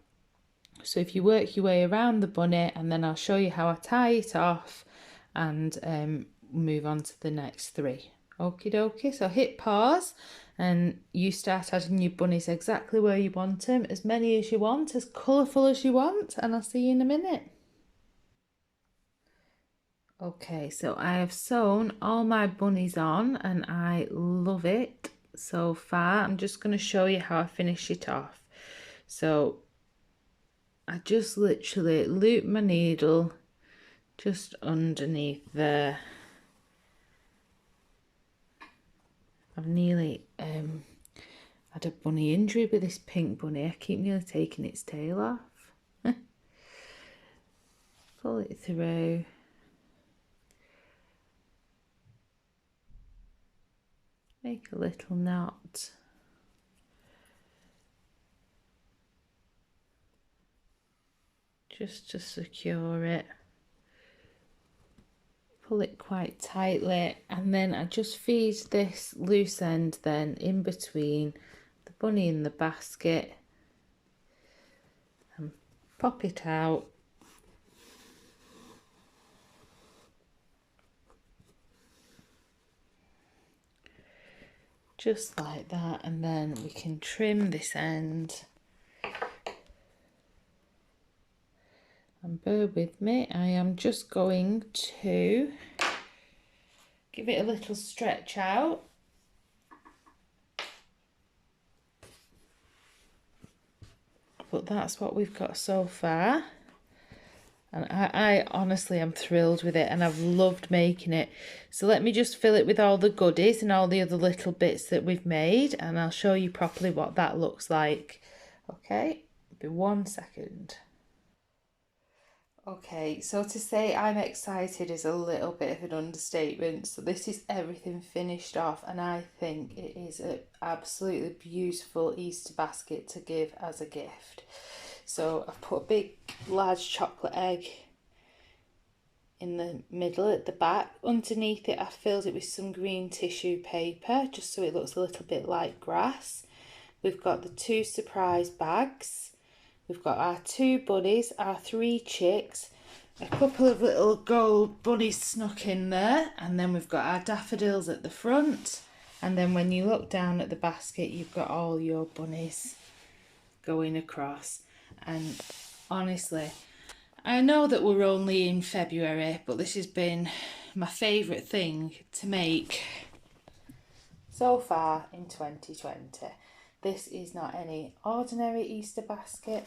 So if you work your way around the bunny, and then I'll show you how I tie it off and move on to the next three. Okie dokie, so hit pause and you start adding your bunnies exactly where you want them, as many as you want, as colourful as you want, and I'll see you in a minute. Okay, so I have sewn all my bunnies on and I love it so far. I'm just going to show you how I finish it off. So I just literally loop my needle just underneath there, I've nearly had a bunny injury with this pink bunny. I keep nearly taking its tail off. Pull it through. Make a little knot. Just to secure it. Pull it quite tightly, and then I just feed this loose end then in between the bunny and the basket and pop it out. Just like that, and then we can trim this end. And bear with me, I am just going to give it a little stretch out. But that's what we've got so far. And I honestly am thrilled with it, and I've loved making it. So let me just fill it with all the goodies and all the other little bits that we've made, and I'll show you properly what that looks like. Okay, be 1 second. Okay, so to say I'm excited is a little bit of an understatement. So this is everything finished off, and I think it is an absolutely beautiful Easter basket to give as a gift. So I've put a big large chocolate egg in the middle at the back. Underneath it I filled it with some green tissue paper just so it looks a little bit like grass. We've got the 2 surprise bags. We've got our 2 bunnies, our 3 chicks, a couple of little gold bunnies snuck in there, and then we've got our daffodils at the front. And then when you look down at the basket, you've got all your bunnies going across. And honestly, I know that we're only in February, but this has been my favourite thing to make so far in 2020. This is not any ordinary Easter basket.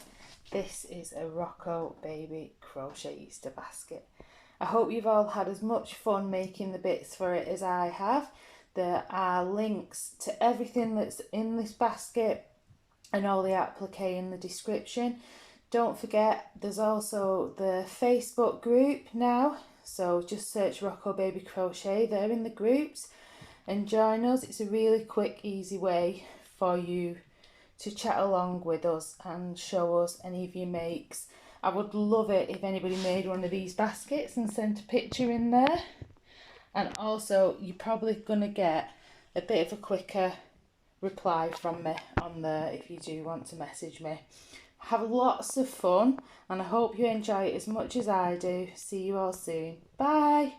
This is a Rocco Baby Crochet Easter basket. I hope you've all had as much fun making the bits for it as I have. There are links to everything that's in this basket and all the applique in the description. Don't forget, there's also the Facebook group now. So just search Rocco Baby Crochet there in the groups and join us. It's a really quick, easy way for you to chat along with us and show us any of your makes. I would love it if anybody made one of these baskets and sent a picture in there. And also, you're probably going to get a bit of a quicker reply from me on there if you do want to message me. Have lots of fun, and I hope you enjoy it as much as I do. See you all soon. Bye.